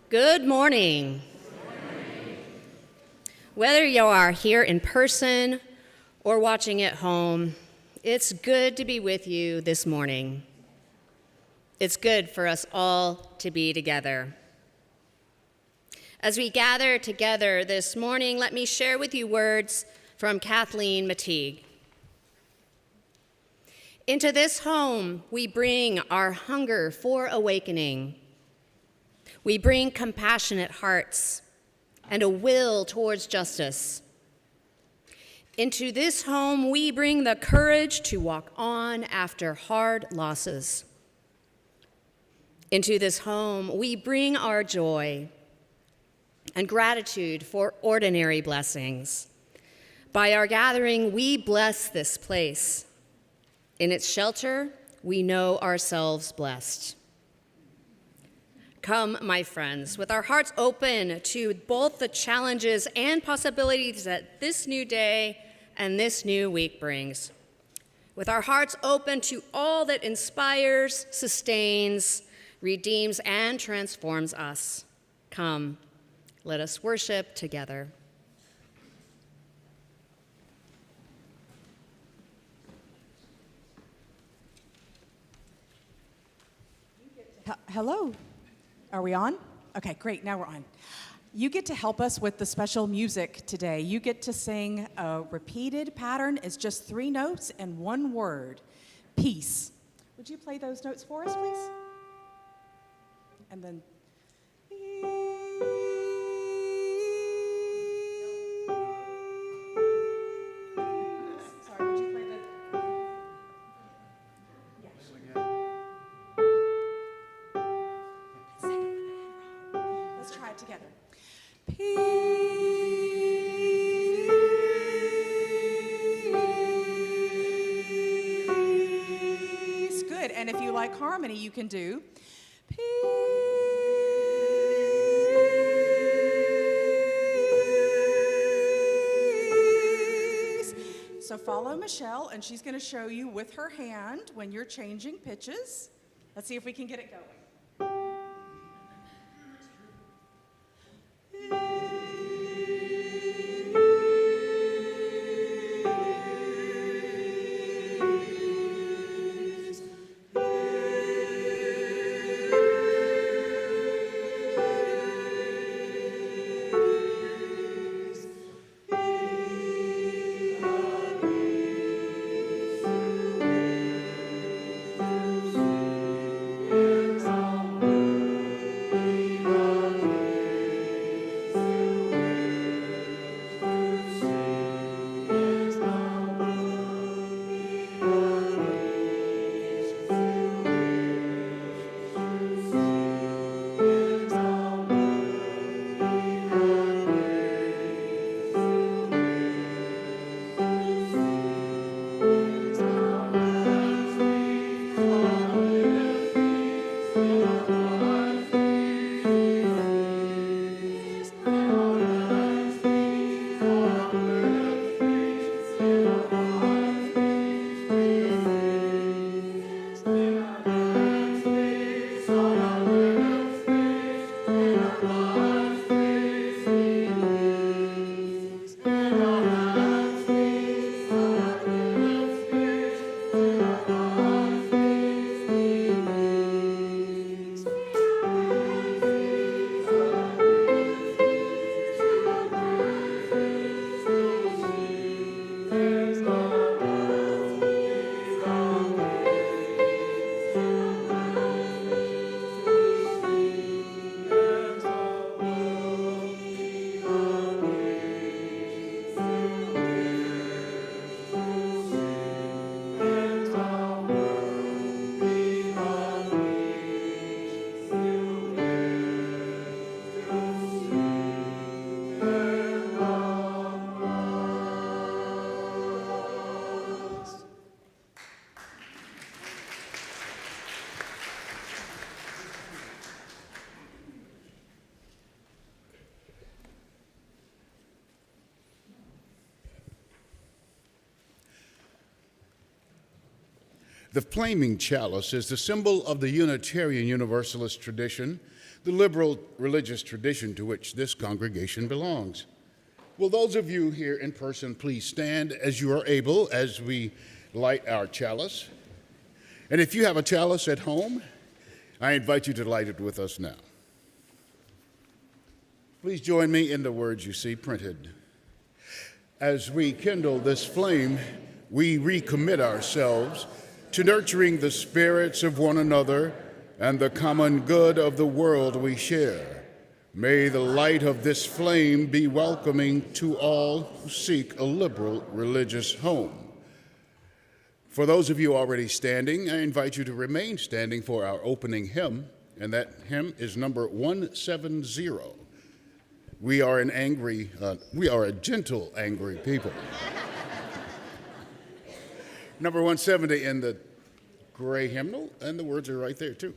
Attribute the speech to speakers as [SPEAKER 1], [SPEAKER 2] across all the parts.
[SPEAKER 1] Good morning. Whether you are here in person or watching at home, it's good to be with you this morning. It's good for us all to be together. As we gather together this morning, let me share with you words from Kathleen Mateague. Into this home, we bring our hunger for awakening. We bring compassionate hearts and a will towards justice. Into this home, we bring the courage to walk on after hard losses. Into this home, we bring our joy and gratitude for ordinary blessings. By our gathering, we bless this place. In its shelter, we know ourselves blessed. Come, my friends, with our hearts open to both the challenges and possibilities that this new day and this new week brings. With our hearts open to all that inspires, sustains, redeems, and transforms us. Come, let us worship together.
[SPEAKER 2] Hello. Are we on? Okay, great. Now we're on. You get to help us with the special music today. You get to sing a repeated pattern. It's just 3 notes and 1 word. Peace. Would you play those notes for us, please? And then... Sorry, would you play the... Let's try it together. Peace. Good. And if you like harmony, you can do peace. So follow Michelle, and she's going to show you with her hand when you're changing pitches. Let's see if we can get it going.
[SPEAKER 3] The flaming chalice is the symbol of the Unitarian Universalist tradition the liberal religious tradition to which this congregation belongs. Will those of you here in person please stand as you are able as we light our chalice? And if you have a chalice at home, I invite you to light it with us now. Please join me in the words you see printed. As we kindle this flame, we recommit ourselves to nurturing the spirits of one another and the common good of the world we share. May the light of this flame be welcoming to all who seek a liberal religious home. For those of you already standing, I invite you to remain standing for our opening hymn, and that hymn is number 170. We are a gentle, angry people. Number 170 in the gray hymnal, and the words are right there too.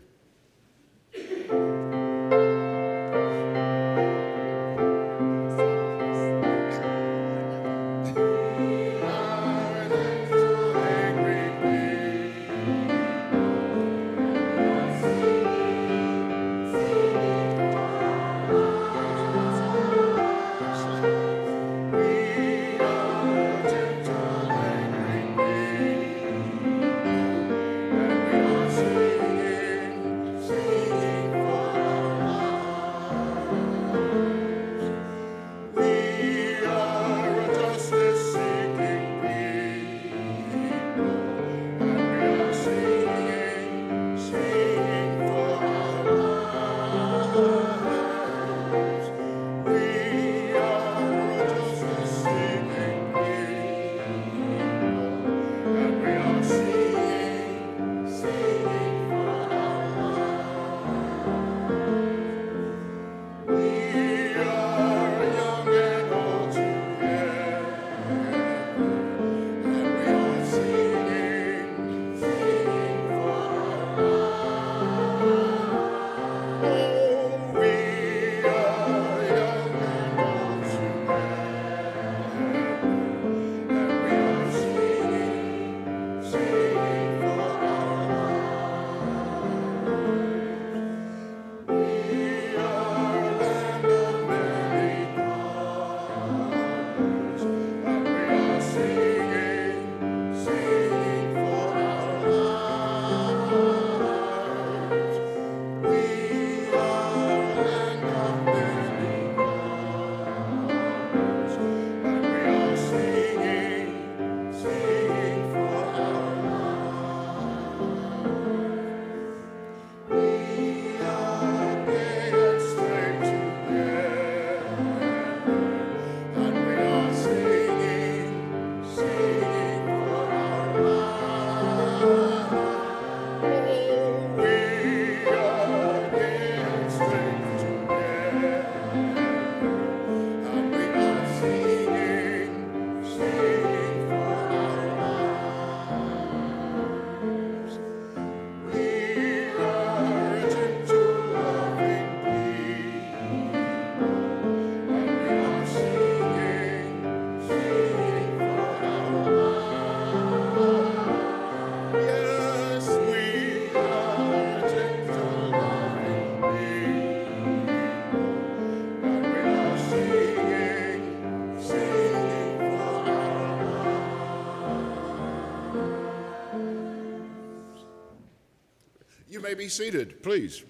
[SPEAKER 3] You may be seated, please.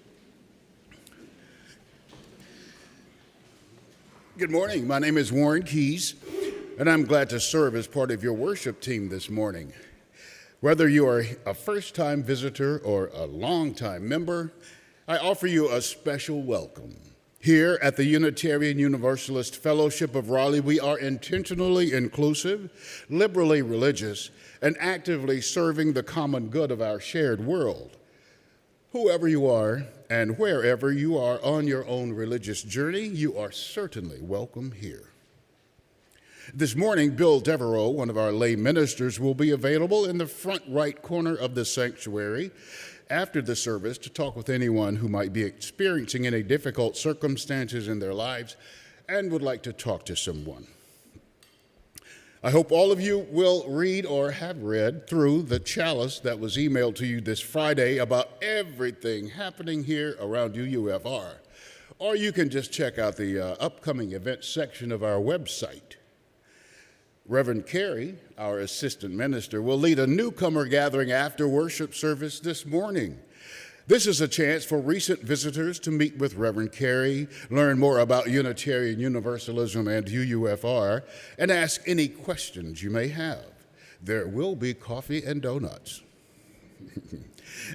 [SPEAKER 3] Good morning. My name is Warren Keys, and I'm glad to serve as part of your worship team this morning. Whether you are a first-time visitor or a long-time member, I offer you a special welcome. Here at the Unitarian Universalist Fellowship of Raleigh, we are intentionally inclusive, liberally religious, and actively serving the common good of our shared world. Whoever you are and wherever you are on your own religious journey, you are certainly welcome here. This morning, Bill Devereaux, one of our lay ministers, will be available in the front right corner of the sanctuary after the service to talk with anyone who might be experiencing any difficult circumstances in their lives and would like to talk to someone. I hope all of you will read or have read through the chalice that was emailed to you this Friday about everything happening here around UUFR. Or you can just check out the upcoming events section of our website. Reverend Carrie, our assistant minister, will lead a newcomer gathering after worship service this morning. This is a chance for recent visitors to meet with Reverend Carrie, learn more about Unitarian Universalism and UUFR, and ask any questions you may have. There will be coffee and donuts.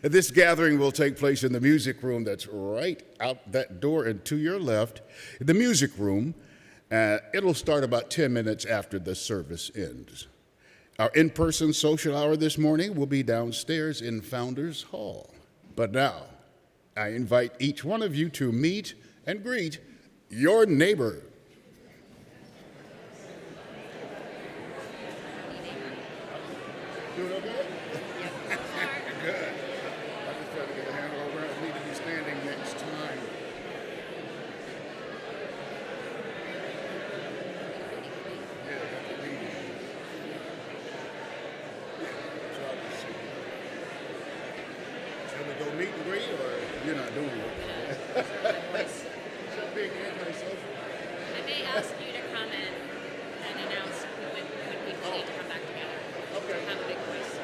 [SPEAKER 3] This gathering will take place in the music room that's right out that door and to your left. The music room, it'll start about 10 minutes after the service ends. Our in-person social hour this morning will be downstairs in Founders Hall. But now, I invite each one of you to meet and greet your neighbor. Doing okay? Good. I just tried to get a handle over. I need to be standing next time. Yeah, that's a meeting. So I'll just see. Shall we go meet and greet, or you're not doing it? So being antisocial.
[SPEAKER 1] I may ask you to come in and announce when people need to come back together.
[SPEAKER 3] Okay.
[SPEAKER 1] Have a big voice.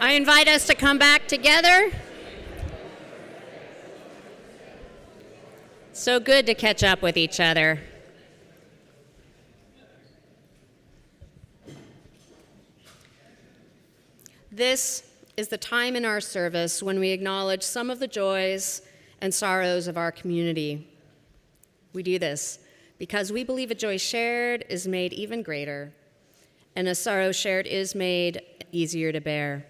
[SPEAKER 1] I invite us to come back together. So good to catch up with each other. This is the time in our service when we acknowledge some of the joys and sorrows of our community. We do this because we believe a joy shared is made even greater, and a sorrow shared is made easier to bear.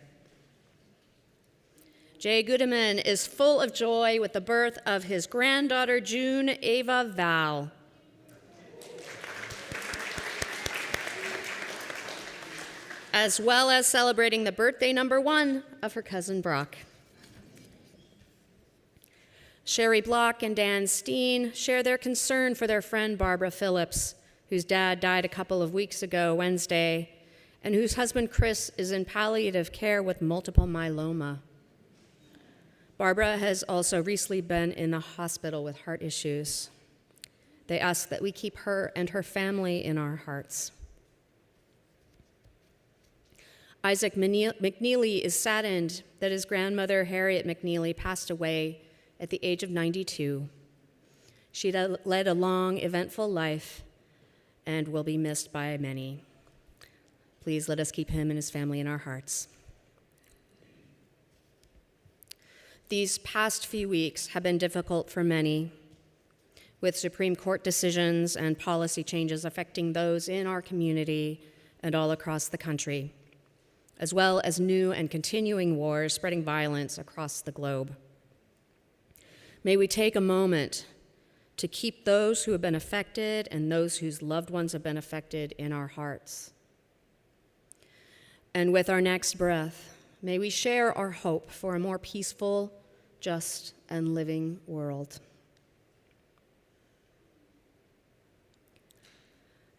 [SPEAKER 1] Jay Goodeman is full of joy with the birth of his granddaughter, June Ava Val. As well as celebrating the birthday number 1 of her cousin Brock. Sherry Block and Dan Steen share their concern for their friend Barbara Phillips, whose dad died a couple of weeks ago Wednesday, and whose husband Chris is in palliative care with multiple myeloma. Barbara has also recently been in the hospital with heart issues. They ask that we keep her and her family in our hearts. Isaac McNeely is saddened that his grandmother, Harriet McNeely, passed away at the age of 92. She led a long, eventful life and will be missed by many. Please let us keep him and his family in our hearts. These past few weeks have been difficult for many, with Supreme Court decisions and policy changes affecting those in our community and all across the country, as well as new and continuing wars spreading violence across the globe. May we take a moment to keep those who have been affected and those whose loved ones have been affected in our hearts. And with our next breath, may we share our hope for a more peaceful, just, and living world.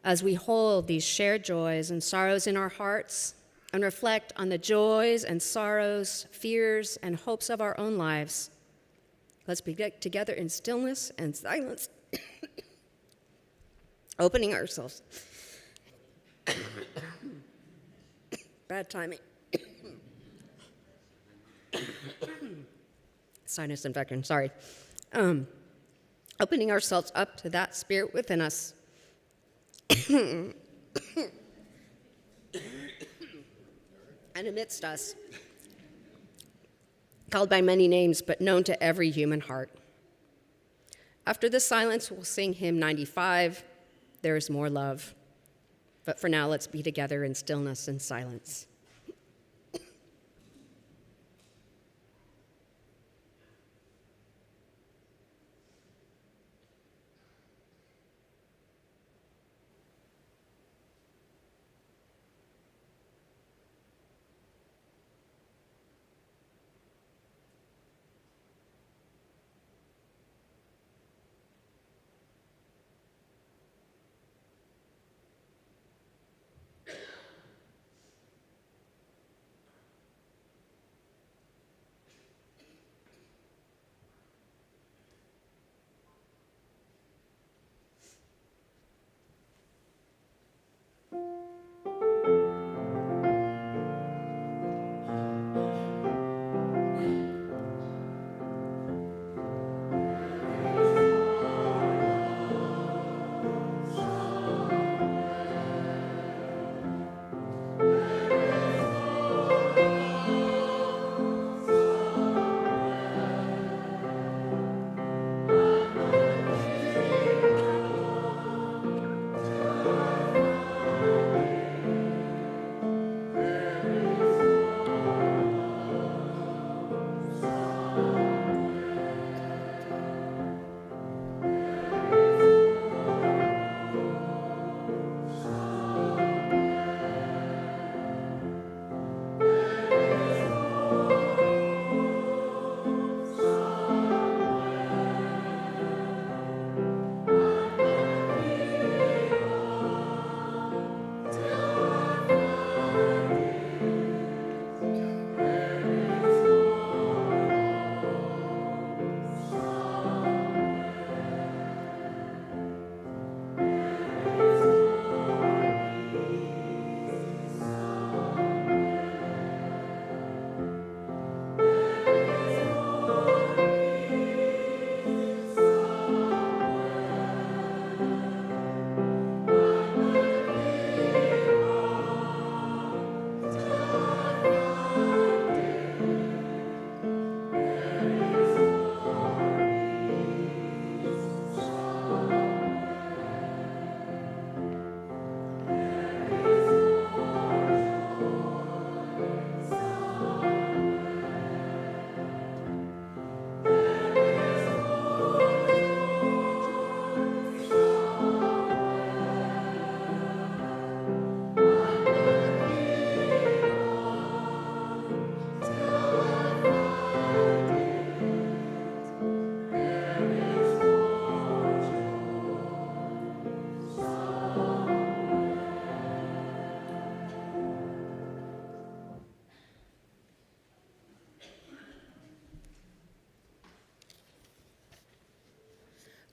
[SPEAKER 1] As we hold these shared joys and sorrows in our hearts and reflect on the joys and sorrows, fears, and hopes of our own lives, let's be together in stillness and silence, opening ourselves bad timing. Sinus infection, sorry. Opening ourselves up to that spirit within us. And amidst us, called by many names, but known to every human heart. After this silence, we'll sing hymn 95, There is More Love. But for now, let's be together in stillness and silence.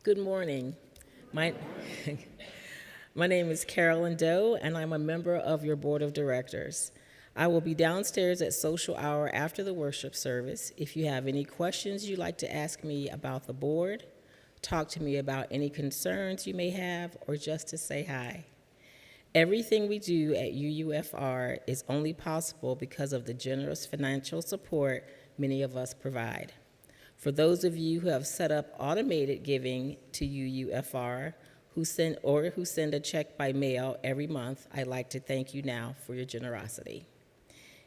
[SPEAKER 4] Good morning. My, my name is Carolyn Doe, and I'm a member of your board of directors. I will be downstairs at social hour after the worship service. If you have any questions you'd like to ask me about the board, talk to me about any concerns you may have, or just to say hi. Everything we do at UUFR is only possible because of the generous financial support many of us provide. For those of you who have set up automated giving to UUFR, who send a check by mail every month, I'd like to thank you now for your generosity.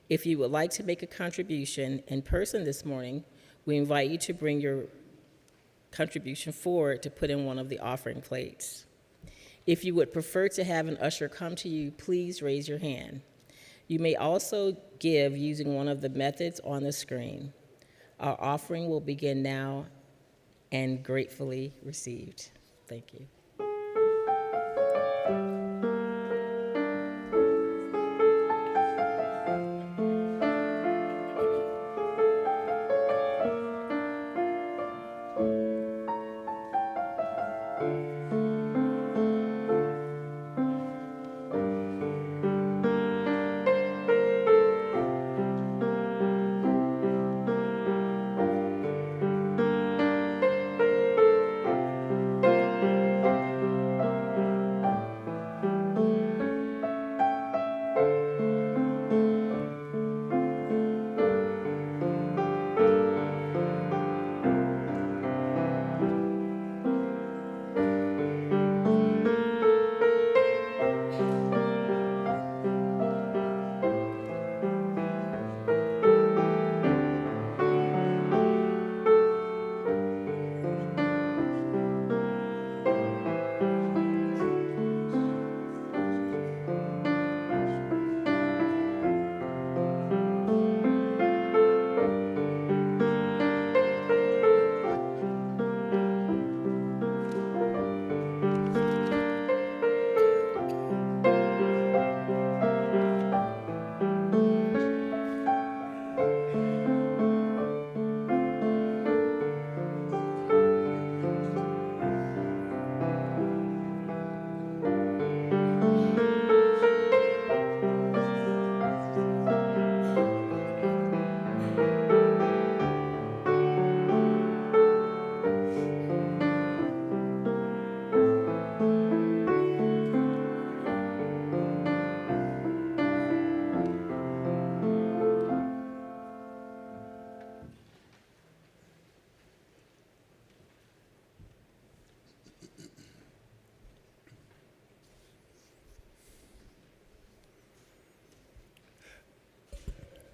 [SPEAKER 4] If you would like to make a contribution in person this morning, we invite you to bring your contribution forward to put in one of the offering plates. If you would prefer to have an usher come to you, please raise your hand. You may also give using one of the methods on the screen. Our offering will begin now and gratefully received. Thank you.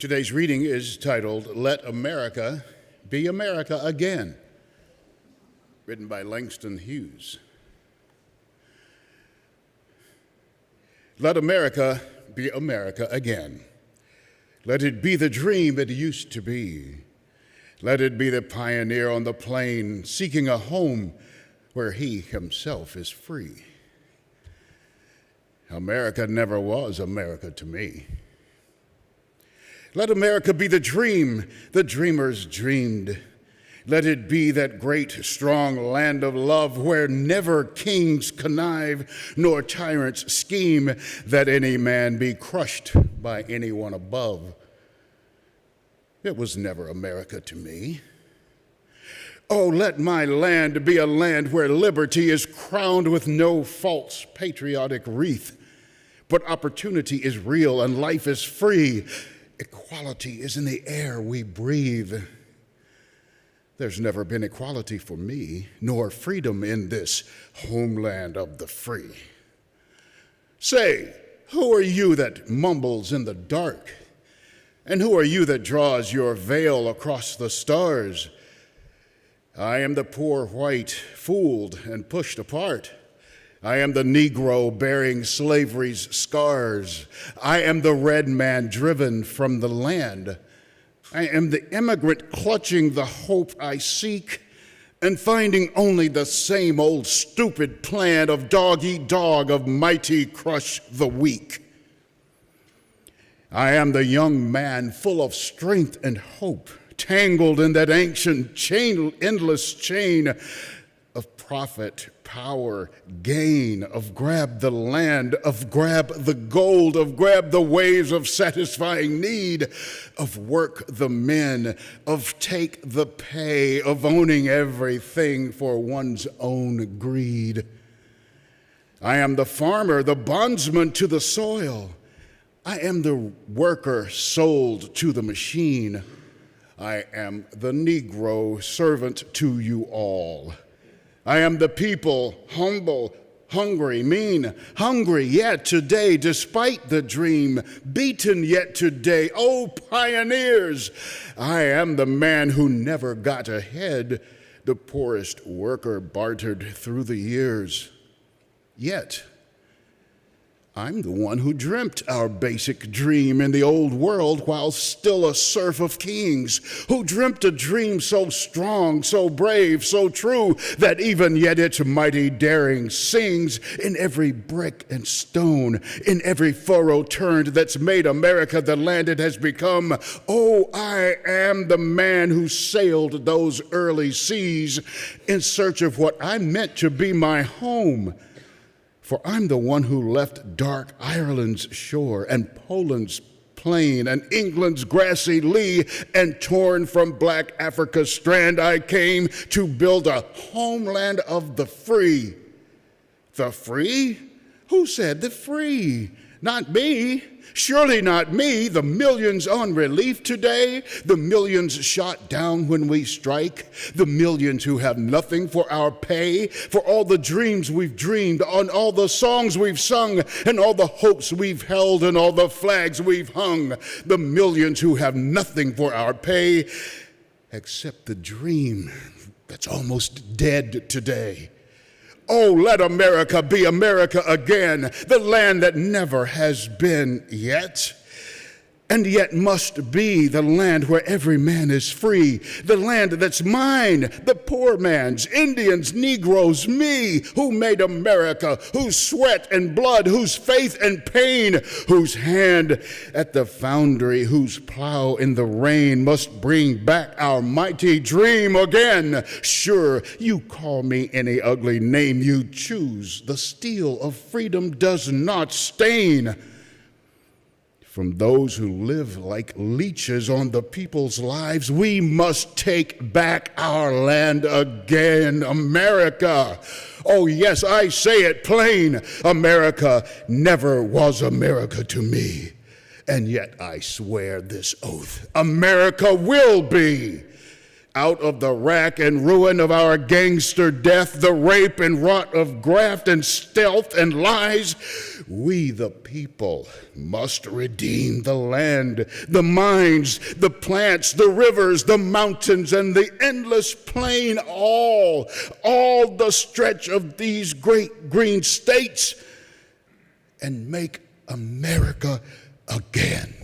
[SPEAKER 3] Today's reading is titled, Let America Be America Again, written by Langston Hughes. Let America be America again. Let it be the dream it used to be. Let it be the pioneer on the plain seeking a home where he himself is free. America never was America to me. Let America be the dream the dreamers dreamed. Let it be that great, strong land of love where never kings connive nor tyrants scheme that any man be crushed by anyone above. It was never America to me. Oh, let my land be a land where liberty is crowned with no false patriotic wreath, but opportunity is real and life is free. Equality is in the air we breathe. There's never been equality for me, nor freedom in this homeland of the free. Say, who are you that mumbles in the dark? And who are you that draws your veil across the stars? I am the poor white, fooled and pushed apart. I am the Negro bearing slavery's scars. I am the red man driven from the land. I am the immigrant clutching the hope I seek and finding only the same old stupid plan of dog-eat-dog, of mighty crush the weak. I am the young man full of strength and hope, tangled in that ancient endless chain of profit, power, gain, of grab the land, of grab the gold, of grab the waves of satisfying need, of work the men, of take the pay, of owning everything for one's own greed. I am the farmer, the bondsman to the soil. I am the worker sold to the machine. I am the Negro servant to you all. I am the people, humble, hungry, mean, hungry yet today, despite the dream, beaten yet today. Oh, pioneers! I am the man who never got ahead, the poorest worker bartered through the years. Yet, I'm the one who dreamt our basic dream in the old world while still a serf of kings, who dreamt a dream so strong, so brave, so true, that even yet its mighty daring sings in every brick and stone, in every furrow turned that's made America the land it has become. Oh, I am the man who sailed those early seas in search of what I meant to be my home. For I'm the one who left dark Ireland's shore and Poland's plain and England's grassy lea, and torn from black Africa's strand I came to build a homeland of the free. The free? Who said the free? Not me. Surely not me. The millions on relief today, the millions shot down when we strike, the millions who have nothing for our pay, for all the dreams we've dreamed, on all the songs we've sung, and all the hopes we've held, and all the flags we've hung, the millions who have nothing for our pay, except the dream that's almost dead today. Oh, let America be America again, the land that never has been yet, and yet must be the land where every man is free, the land that's mine, the poor man's, Indians, Negroes, me, who made America, whose sweat and blood, whose faith and pain, whose hand at the foundry, whose plow in the rain must bring back our mighty dream again. Sure, you call me any ugly name you choose, the steel of freedom does not stain. From those who live like leeches on the people's lives, we must take back our land again, America. Oh, yes, I say it plain. America never was America to me. And yet I swear this oath, America will be. out of the rack and ruin of our gangster death, the rape and rot of graft and stealth and lies. We, the people, must redeem the land, the mines, the plants, the rivers, the mountains, and the endless plain, all the stretch of these great green states, and make America again.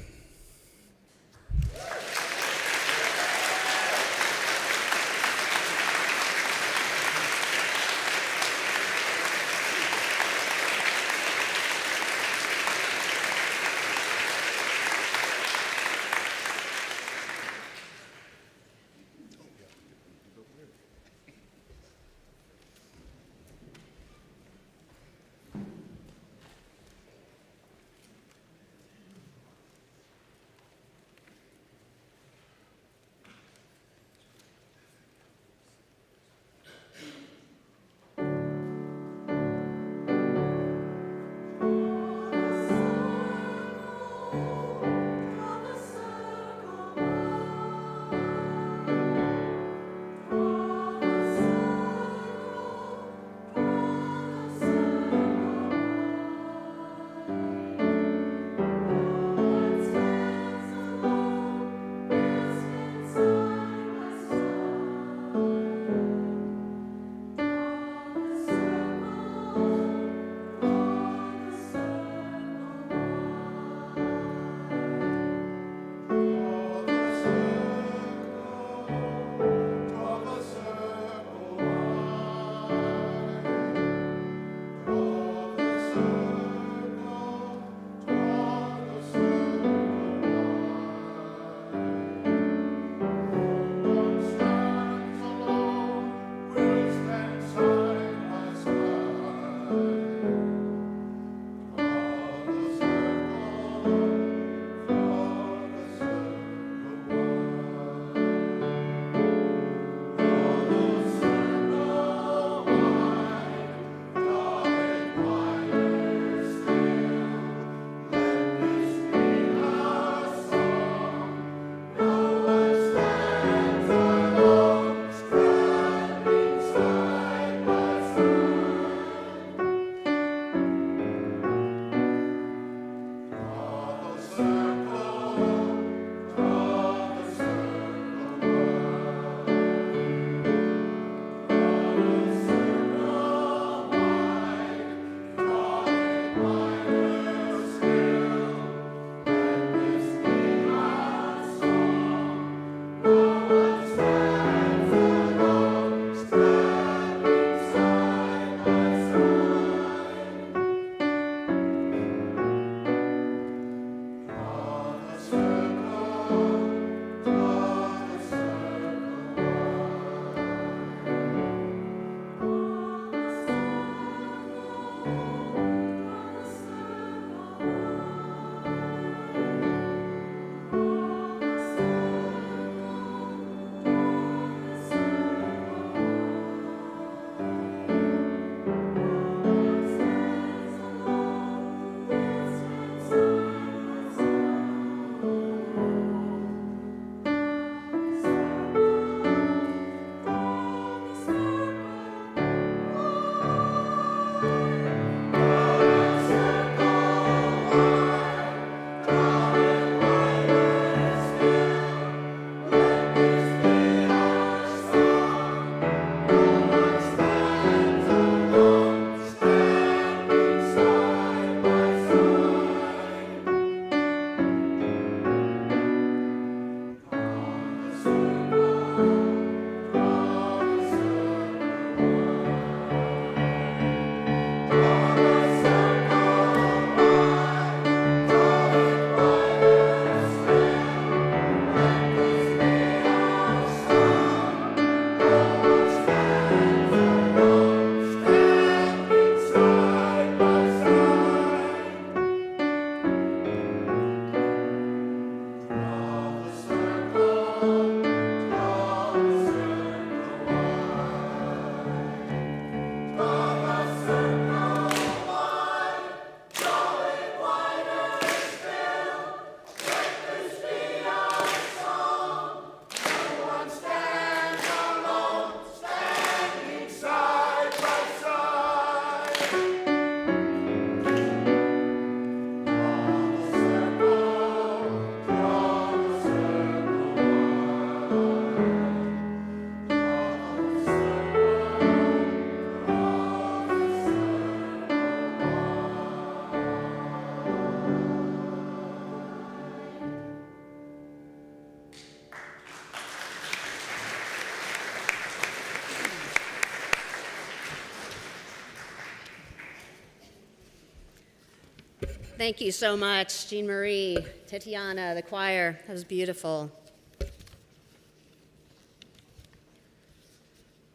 [SPEAKER 1] Thank you so much, Jean Marie, Tatiana, the choir. That was beautiful.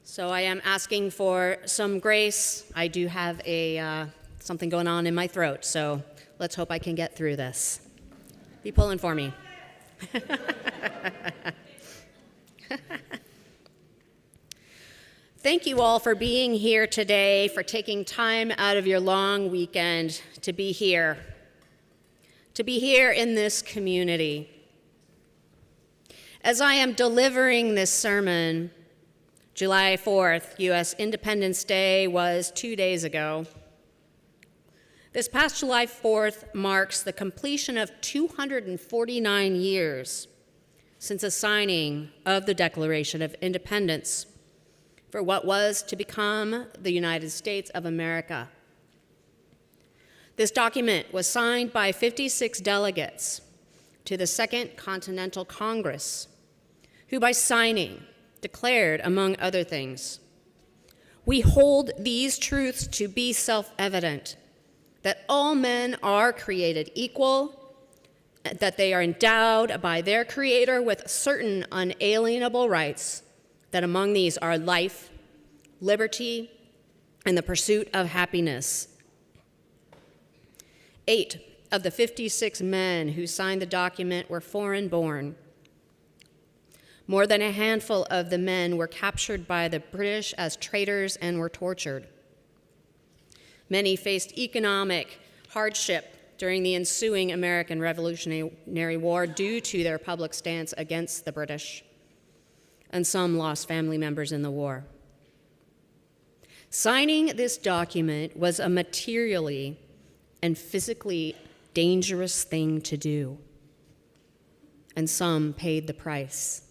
[SPEAKER 1] So I am asking for some grace. I do have something going on in my throat, so let's hope I can get through this. Be pulling for me. Thank you all for being here today, for taking time out of your long weekend to be here in this community. As I am delivering this sermon, July 4th, U.S. Independence Day was 2 days ago. This past July 4th marks the completion of 249 years since the signing of the Declaration of Independence for what was to become the United States of America. This document was signed by 56 delegates to the Second Continental Congress, who by signing declared, among other things, "We hold these truths to be self-evident, that all men are created equal, that they are endowed by their Creator with certain unalienable rights, that among these are life, liberty, and the pursuit of happiness." 8 of the 56 men who signed the document were foreign-born. More than a handful of the men were captured by the British as traitors and were tortured. Many faced economic hardship during the ensuing American Revolutionary War due to their public stance against the British, and some lost family members in the war. Signing this document was a materially and physically dangerous thing to do, and some paid the price.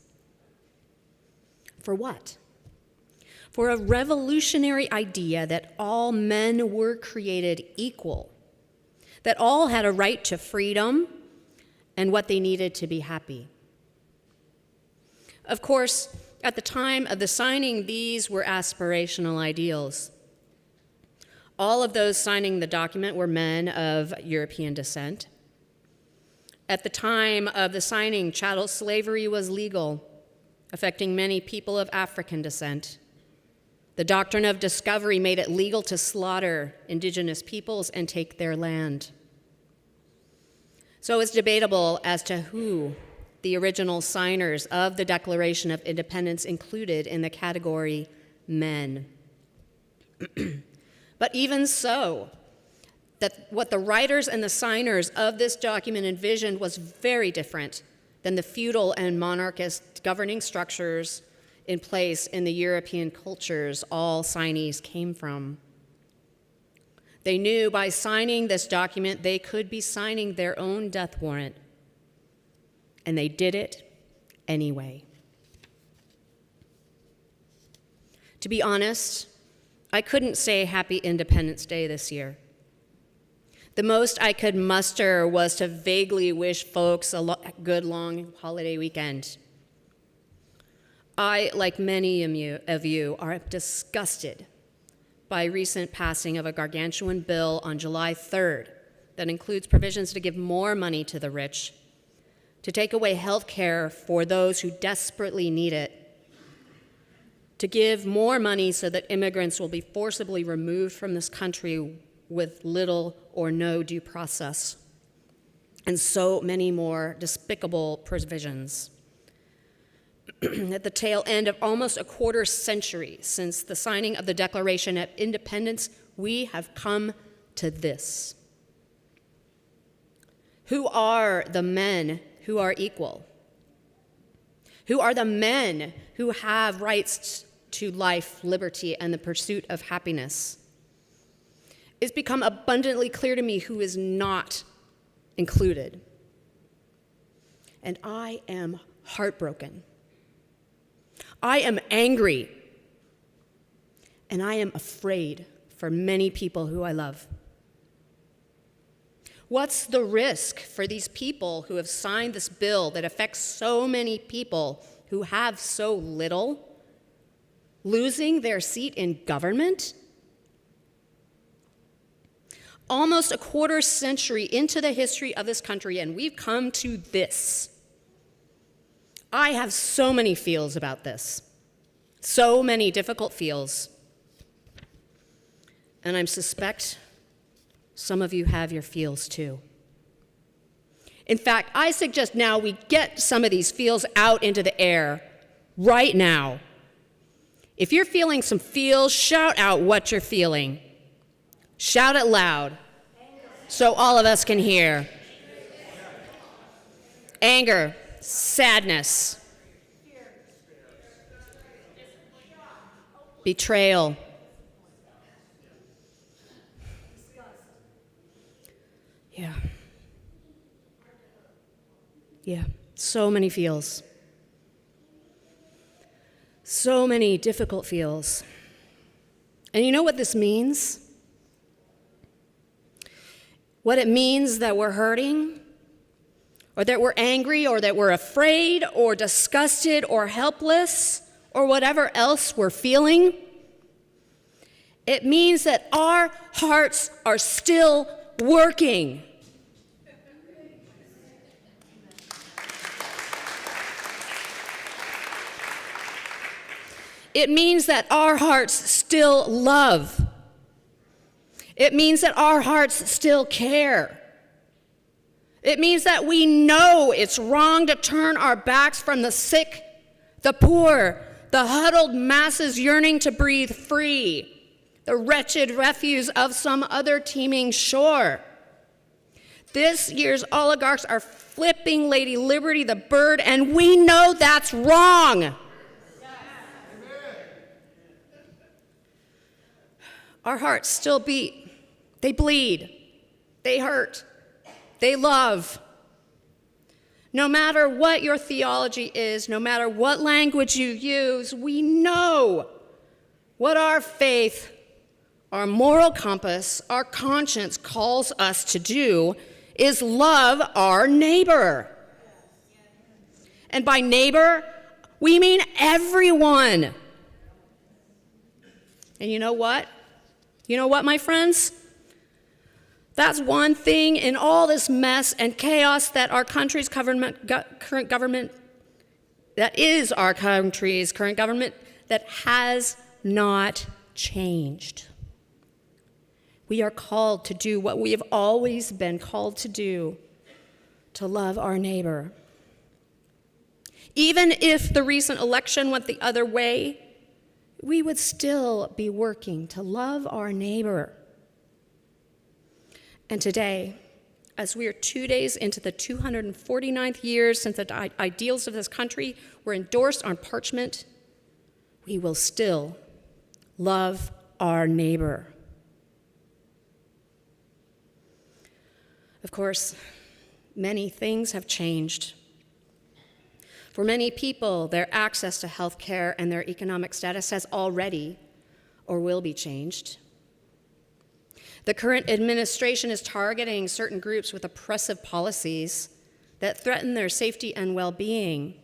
[SPEAKER 1] For what? For a revolutionary idea that all men were created equal, that all had a right to freedom and what they needed to be happy. Of course, at the time of the signing, these were aspirational ideals. All of those signing the document were men of European descent. At the time of the signing, chattel slavery was legal, affecting many people of African descent. The doctrine of discovery made it legal to slaughter indigenous peoples and take their land. So it's debatable as to who the original signers of the Declaration of Independence included in the category men. But even so, that what the writers and the signers of this document envisioned was very different than the feudal and monarchist governing structures in place in the European cultures all signees came from. They knew by signing this document they could be signing their own death warrant, and they did it anyway. To be honest, I couldn't say Happy Independence Day this year. The most I could muster was to vaguely wish folks a good long holiday weekend. I, like many of you, are disgusted by recent passing of a gargantuan bill on July 3rd that includes provisions to give more money to the rich, to take away health care for those who desperately need it, to give more money so that immigrants will be forcibly removed from this country with little or no due process, and so many more despicable provisions. At the tail end of almost a quarter century since the signing of the Declaration of Independence, we have come to this. Who are the men who are equal? Who are the men who have rights to life, liberty, and the pursuit of happiness? It's become abundantly clear to me who is not included. And I am heartbroken. I am angry. And I am afraid for many people who I love. What's the risk for these people who have signed this bill that affects so many people who have so little, losing their seat in government? almost a quarter century into the history of this country, and we've come to this. I have so many feels about this, so many difficult feels. And I suspect some of you have your feels too. In fact, I suggest now we get some of these feels out into the air right now. If you're feeling some feels, shout out what you're feeling. Shout it loud so all of us can hear. Anger, sadness, betrayal, yeah, so many feels. So many difficult feels. And you know what this means? What it means that we're hurting, or that we're angry, or that we're afraid, or disgusted, or helpless, or whatever else we're feeling. It means that our hearts are still working. It means that our hearts still love. It means that our hearts still care. It means that we know it's wrong to turn our backs from the sick, the poor, the huddled masses yearning to breathe free, the wretched refuse of some other teeming shore. This year's oligarchs are flipping Lady Liberty the bird, and we know that's wrong. Our hearts still beat, they bleed, they hurt, they love. No matter what your theology is, no matter what language you use, we know what our faith, our moral compass, our conscience calls us to do is love our neighbor. And by neighbor, we mean everyone. And you know what? You know what, my friends? That's one thing in all this mess and chaos that our country's current government, that is our country's current government, that has not changed. We are called to do what we have always been called to do, to love our neighbor. Even if the recent election went the other way, we would still be working to love our neighbor. And today, as we are 2 days into the 249th year since the ideals of this country were endorsed on parchment, we will still love our neighbor. Of course, many things have changed. For many people, their access to health care and their economic status has already or will be changed. The current administration is targeting certain groups with oppressive policies that threaten their safety and well-being,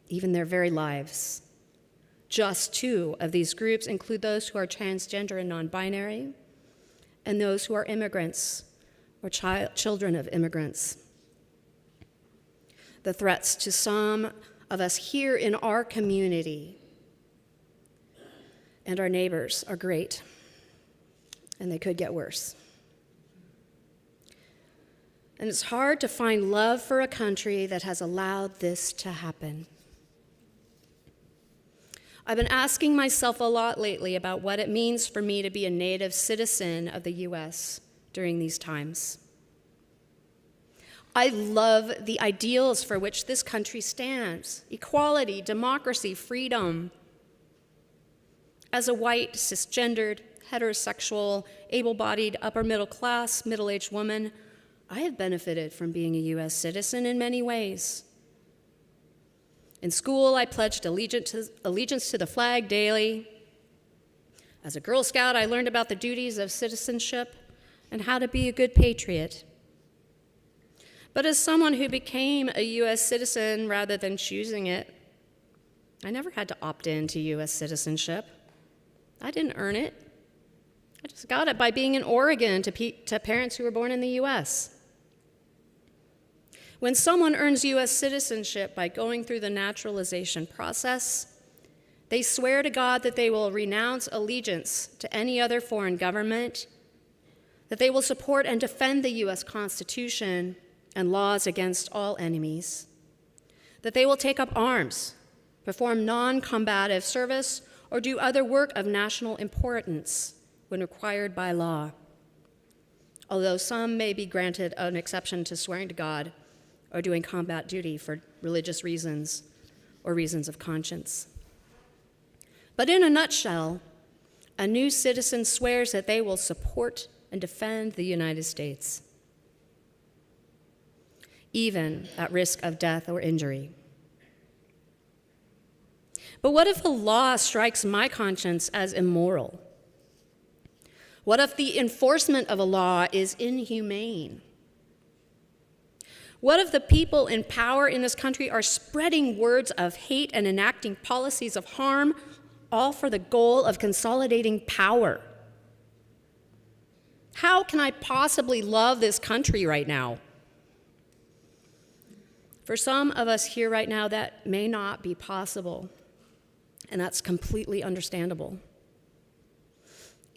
[SPEAKER 1] even their very lives. Just 2 of these groups include those who are transgender and non-binary, and those who are immigrants or children of immigrants. The threats to some of us here in our community and our neighbors are great, and they could get worse. And it's hard to find love for a country that has allowed this to happen. I've been asking myself a lot lately about what it means for me to be a native citizen of the U.S. during these times. I love the ideals for which this country stands: equality, democracy, freedom. As a white, cisgendered, heterosexual, able-bodied, upper-middle class, middle-aged woman, I have benefited from being a U.S. citizen in many ways. In school, I pledged allegiance to the flag daily. As a Girl Scout, I learned about the duties of citizenship and how to be a good patriot. But as someone who became a U.S. citizen rather than choosing it, I never had to opt in to U.S. citizenship. I didn't earn it. I just got it by being in Oregon to parents who were born in the U.S. When someone earns U.S. citizenship by going through the naturalization process, they swear to God that they will renounce allegiance to any other foreign government, that they will support and defend the U.S. Constitution and laws against all enemies, that they will take up arms, perform non-combative service, or do other work of national importance when required by law, although some may be granted an exception to swearing to God or doing combat duty for religious reasons or reasons of conscience. But in a nutshell, a new citizen swears that they will support and defend the United States, even at risk of death or injury. But what if a law strikes my conscience as immoral? What if the enforcement of a law is inhumane? What if the people in power in this country are spreading words of hate and enacting policies of harm, all for the goal of consolidating power? How can I possibly love this country right now? For some of us here right now, that may not be possible, and that's completely understandable.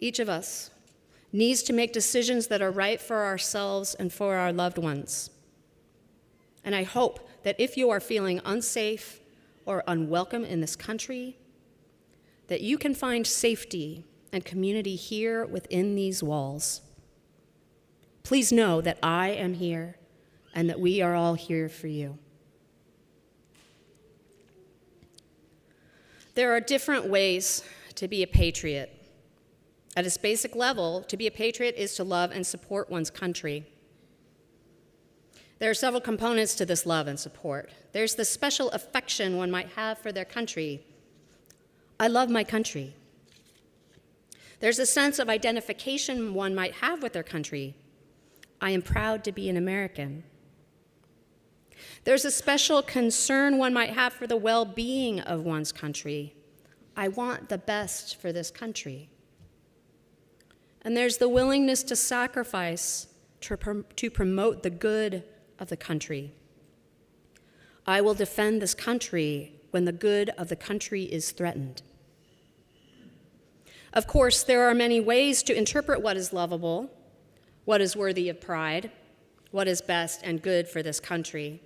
[SPEAKER 1] Each of us needs to make decisions that are right for ourselves and for our loved ones. And I hope that if you are feeling unsafe or unwelcome in this country, that you can find safety and community here within these walls. Please know that I am here and that we are all here for you. There are different ways to be a patriot. At its basic level, to be a patriot is to love and support one's country. There are several components to this love and support. There's the special affection one might have for their country. I love my country. There's a sense of identification one might have with their country. I am proud to be an American. There's a special concern one might have for the well-being of one's country. I want the best for this country. And there's the willingness to sacrifice to promote the good of the country. I will defend this country when the good of the country is threatened. Of course, there are many ways to interpret what is lovable, what is worthy of pride, what is best and good for this country.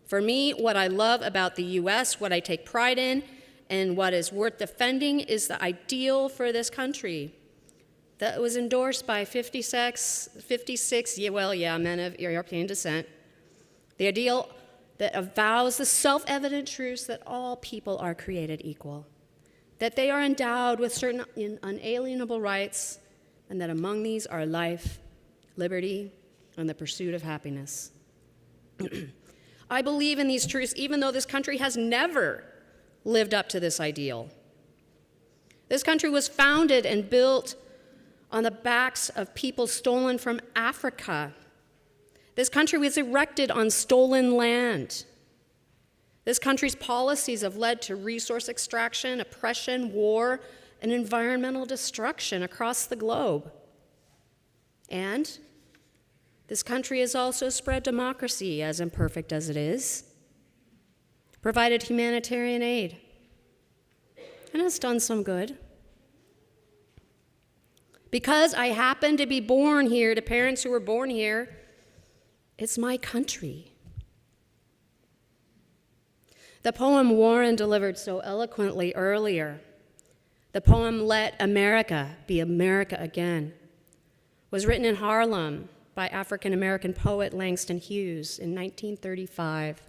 [SPEAKER 1] For me, what I love about the U.S., what I take pride in, and what is worth defending is the ideal for this country that was endorsed by 56 men of European descent. The ideal that avows the self-evident truths that all people are created equal, that they are endowed with certain unalienable rights, and that among these are life, liberty, and the pursuit of happiness. I believe in these truths even though this country has never lived up to this ideal. This country was founded and built on the backs of people stolen from Africa. This country was erected on stolen land. This country's policies have led to resource extraction, oppression, war, and environmental destruction across the globe. And this country has also spread democracy, as imperfect as it is, provided humanitarian aid, and has done some good. Because I happen to be born here to parents who were born here, it's my country. The poem Warren delivered so eloquently earlier, the poem Let America Be America Again, was written in Harlem by African-American poet Langston Hughes in 1935.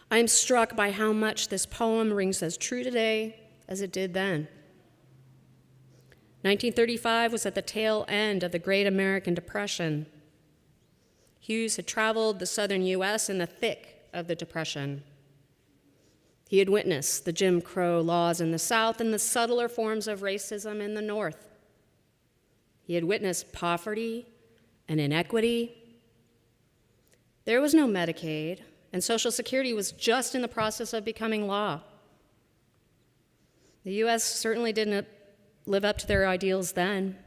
[SPEAKER 1] I am struck by how much this poem rings as true today as it did then. 1935 was at the tail end of the Great American Depression. Hughes had traveled the southern U.S. in the thick of the Depression. He had witnessed the Jim Crow laws in the South and the subtler forms of racism in the North. He had witnessed poverty and inequity. There was no Medicaid, and Social Security was just in the process of becoming law. The U.S. certainly didn't live up to their ideals then.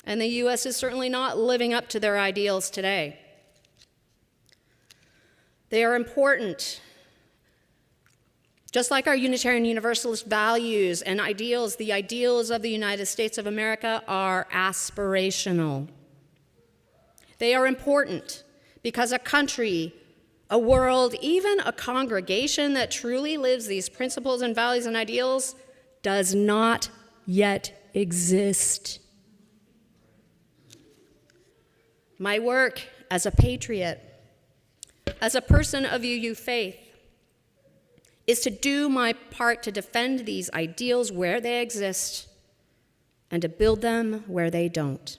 [SPEAKER 1] And the U.S. is certainly not living up to their ideals today. They are important. Just like our Unitarian Universalist values and ideals, the ideals of the United States of America are aspirational. They are important because a country, a world, even a congregation that truly lives these principles and values and ideals does not yet exist. My work as a patriot, as a person of UU faith, is to do my part to defend these ideals where they exist and to build them where they don't.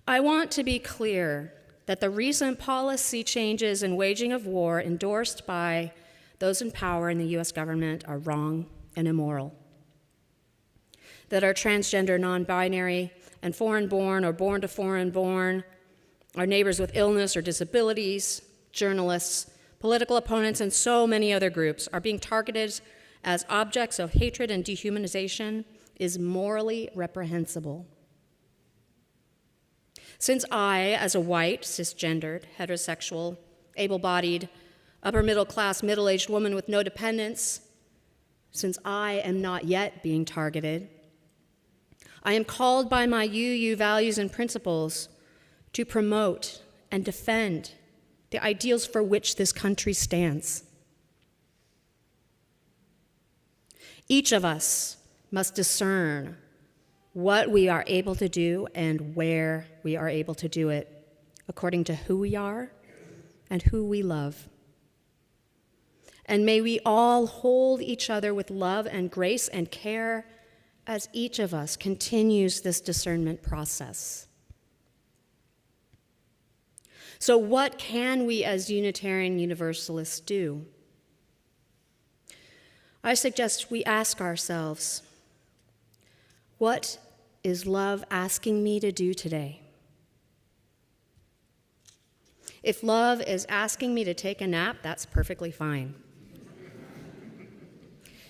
[SPEAKER 1] I want to be clear that the recent policy changes and waging of war endorsed by those in power in the U.S. government are wrong and immoral. That our transgender, non-binary, and foreign-born or born to foreign-born, our neighbors with illness or disabilities, journalists, political opponents, and so many other groups are being targeted as objects of hatred and dehumanization is morally reprehensible. Since I, as a white, cisgendered, heterosexual, able-bodied, upper-middle-class, middle-aged woman with no dependents, since I am not yet being targeted, I am called by my UU values and principles to promote and defend the ideals for which this country stands. Each of us must discern what we are able to do and where we are able to do it, according to who we are and who we love. And may we all hold each other with love and grace and care as each of us continues this discernment process. So what can we as Unitarian Universalists do? I suggest we ask ourselves, what is love asking me to do today? If love is asking me to take a nap, that's perfectly fine.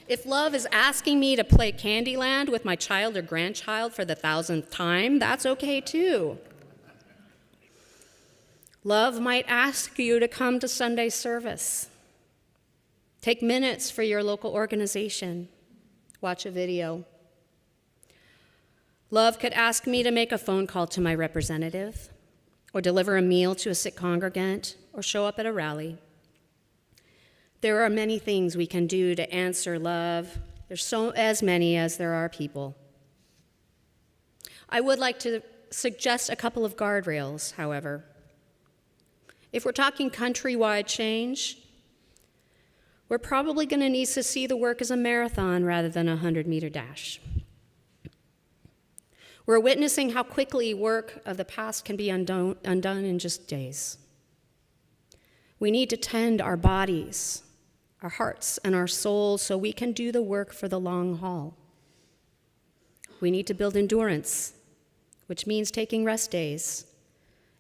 [SPEAKER 1] If love is asking me to play Candyland with my child or grandchild for the 1,000th time, that's okay too. Love might ask you to come to Sunday service. Take minutes for your local organization. Watch a video. Love could ask me to make a phone call to my representative, or deliver a meal to a sick congregant, or show up at a rally. There are many things we can do to answer love. There's as many as there are people. I would like to suggest a couple of guardrails, however. If we're talking countrywide change, we're probably going to need to see the work as a marathon rather than a 100-meter dash. We're witnessing how quickly work of the past can be undone in just days. We need to tend our bodies, our hearts, and our souls so we can do the work for the long haul. We need to build endurance, which means taking rest days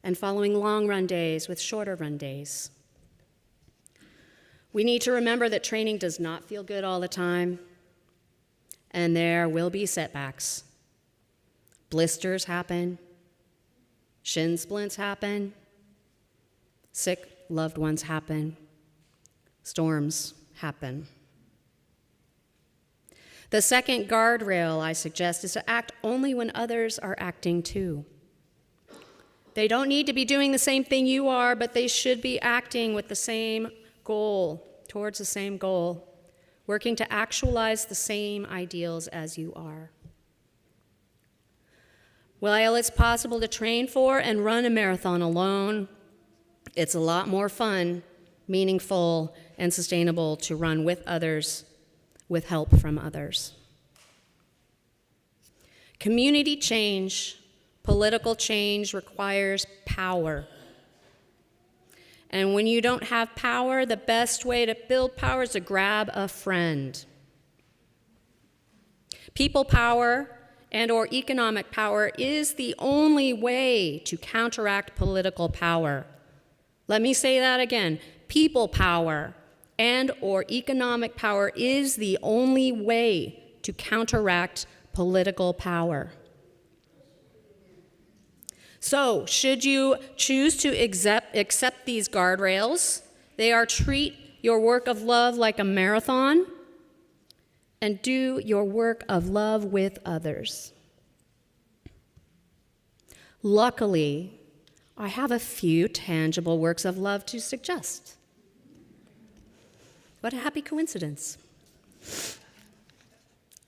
[SPEAKER 1] and following long run days with shorter run days. We need to remember that training does not feel good all the time, and there will be setbacks. Blisters happen, shin splints happen, sick loved ones happen, storms happen. The second guardrail I suggest is to act only when others are acting too. They don't need to be doing the same thing you are, but they should be acting with the same goal, towards the same goal, working to actualize the same ideals as you are. While it's possible to train for and run a marathon alone, it's a lot more fun, meaningful, and sustainable to run with others, with help from others. Community change, political change requires power. And when you don't have power, the best way to build power is to grab a friend. People power and or economic power is the only way to counteract political power. Let me say that again. People power and or economic power is the only way to counteract political power. So, should you choose to accept these guardrails, they are treat your work of love like a marathon and do your work of love with others. Luckily, I have a few tangible works of love to suggest. What a happy coincidence.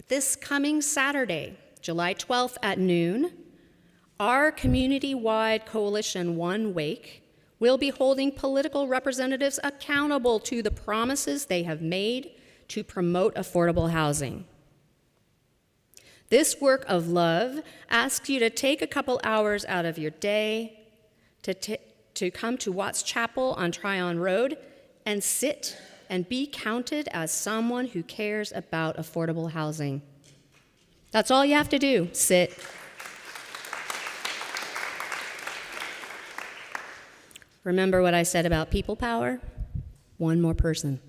[SPEAKER 1] This coming Saturday, July 12th at noon, our community-wide coalition, One Wake, will be holding political representatives accountable to the promises they have made to promote affordable housing. This work of love asks you to take a couple hours out of your day to come to Watts Chapel on Tryon Road and sit and be counted as someone who cares about affordable housing. That's all you have to do, sit. Remember what I said about people power? One more person.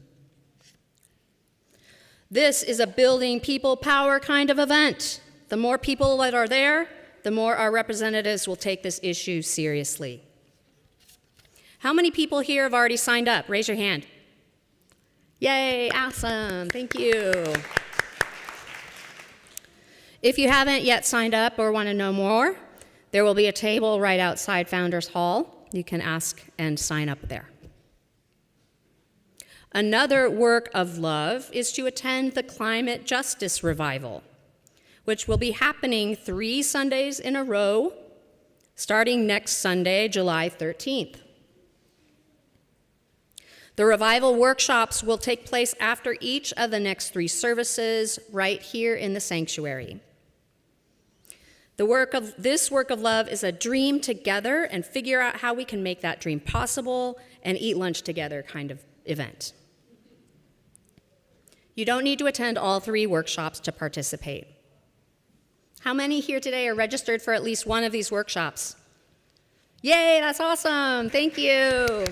[SPEAKER 1] This is a building people power kind of event. The more people that are there, the more our representatives will take this issue seriously. How many people here have already signed up? Raise your hand. Yay, awesome, thank you. If you haven't yet signed up or want to know more, there will be a table right outside Founders Hall. You can ask and sign up there. Another work of love is to attend the Climate Justice Revival, which will be happening 3 Sundays in a row, starting next Sunday, July 13th. The revival workshops will take place after each of the next 3 services right here in the sanctuary. This work of love is a dream together and figure out how we can make that dream possible and eat lunch together kind of event. You don't need to attend all 3 workshops to participate. How many here today are registered for at least one of these workshops? Yay, that's awesome, thank you.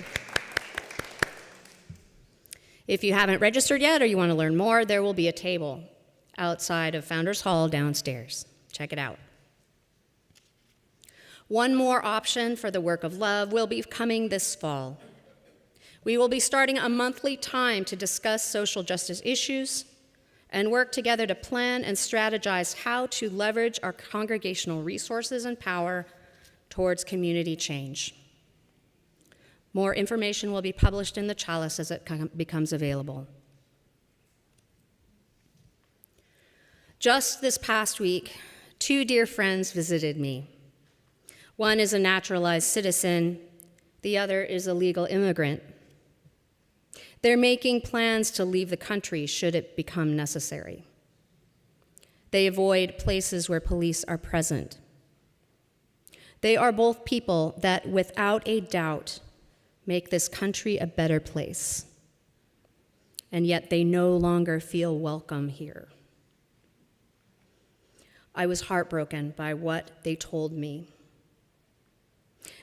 [SPEAKER 1] If you haven't registered yet or you want to learn more, there will be a table outside of Founders Hall downstairs. Check it out. One more option for the work of love will be coming this fall. We will be starting a monthly time to discuss social justice issues and work together to plan and strategize how to leverage our congregational resources and power towards community change. More information will be published in the chalice as it becomes available. Just this past week, 2 dear friends visited me. One is a naturalized citizen, the other is a legal immigrant. They're making plans to leave the country should it become necessary. They avoid places where police are present. They are both people that, without a doubt, make this country a better place. And yet they no longer feel welcome here. I was heartbroken by what they told me.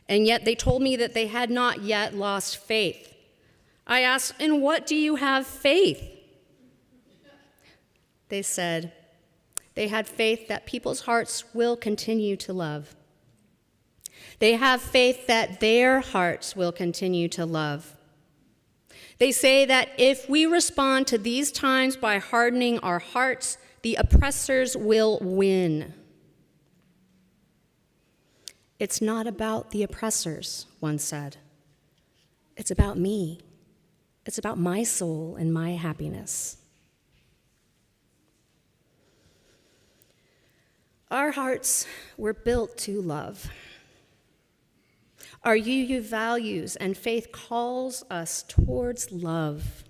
[SPEAKER 1] And yet they told me that they had not yet lost faith. I asked, "In what do you have faith?" They said they had faith that people's hearts will continue to love. They have faith that their hearts will continue to love. They say that if we respond to these times by hardening our hearts, the oppressors will win. It's not about the oppressors, one said. It's about me. It's about my soul and my happiness. Our hearts were built to love. Our UU values and faith calls us towards love.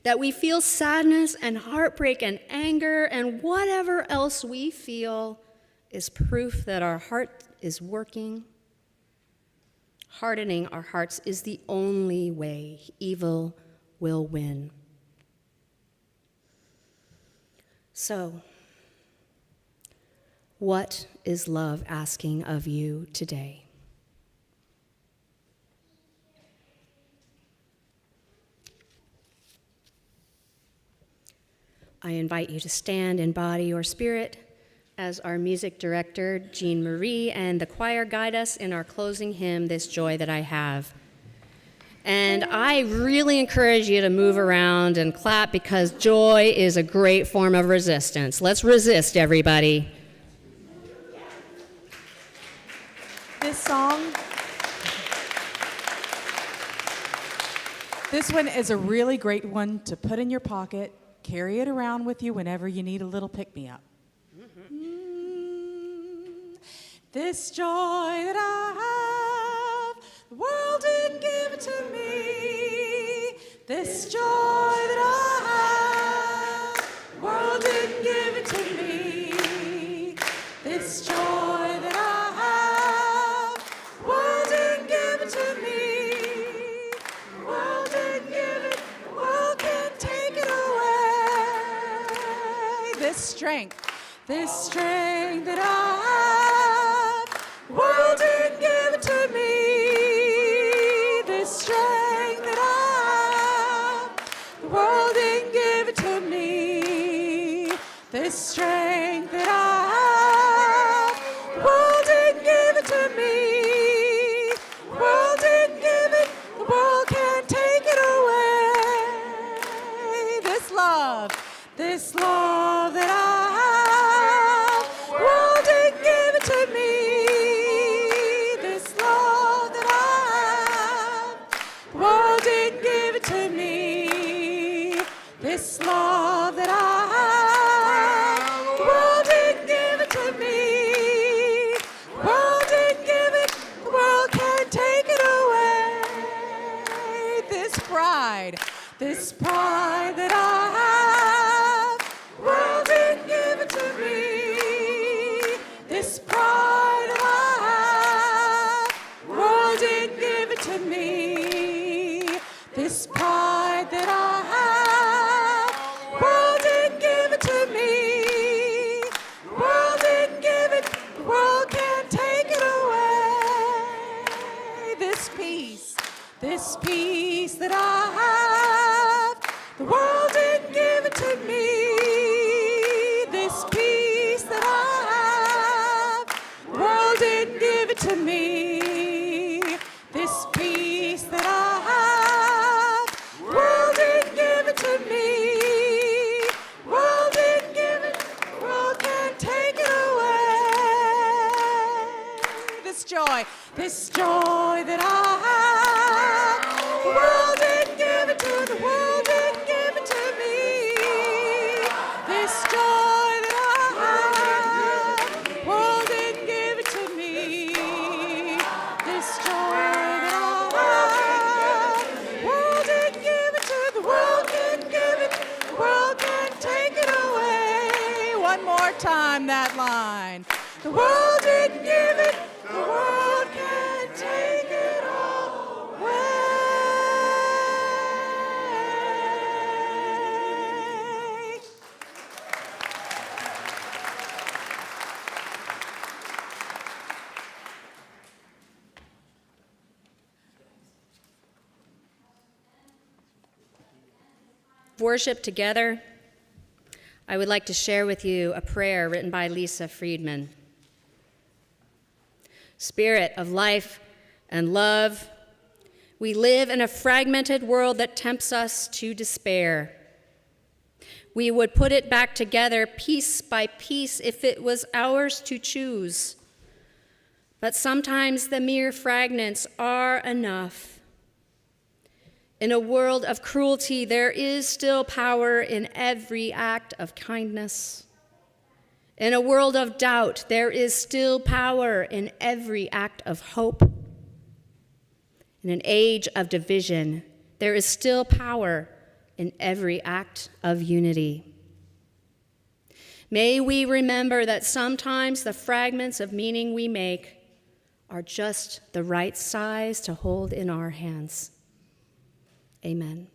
[SPEAKER 1] That we feel sadness and heartbreak and anger and whatever else we feel is proof that our heart is working. Hardening our hearts is the only way evil will win. So, what is love asking of you today? I invite you to stand in body or spirit as our music director, Jean Marie, and the choir guide us in our closing hymn, This Joy That I Have. And I really encourage you to move around and clap because joy is a great form of resistance. Let's resist, everybody.
[SPEAKER 2] This song, this one is a really great one to put in your pocket, carry it around with you whenever you need a little pick-me-up. This joy that I have, the world didn't give it to me. This joy that I have, the world didn't give it to me. This joy that I have, the world didn't give it to me. The world didn't give it, the world can't take it away. This strength that I have, the world didn't give it to me. This strength that I have, the world didn't give it to me. This strength that I have, the world didn't give it to me. The world didn't give it, the world can't take it away. This love that I have, the world didn't give it to me. This love that I have, the world didn't give it to me. This love that I have, the world didn't give it to me. The world didn't give it, the world can't take it away. This pride that I have, the world didn't give it to me. This pride that I have, the world didn't give it to me. This pride that I have, the world didn't give it to me. The world didn't give it, the world can't take it away. This peace that I have, the world didn't give it to me. This peace that I have, the world didn't give it to me. This peace that I have, the world didn't give it to me. The world didn't give it, the world can't take it away. This joy that I have, the world didn't give it to, the world didn't give it to me. This joy that I have, the world didn't give it to me. This joy that I have, the world didn't give it to, the world didn't give it, the world can't take it away. One more time, that line. The world didn't give it, the world can't take it away.
[SPEAKER 1] Worship together, I would like to share with you a prayer written by Lisa Friedman. Spirit of life and love, we live in a fragmented world that tempts us to despair. We would put it back together piece by piece if it was ours to choose. But sometimes the mere fragments are enough. In a world of cruelty, there is still power in every act of kindness. In a world of doubt, there is still power in every act of hope. In an age of division, there is still power in every act of unity. May we remember that sometimes the fragments of meaning we make are just the right size to hold in our hands. Amen.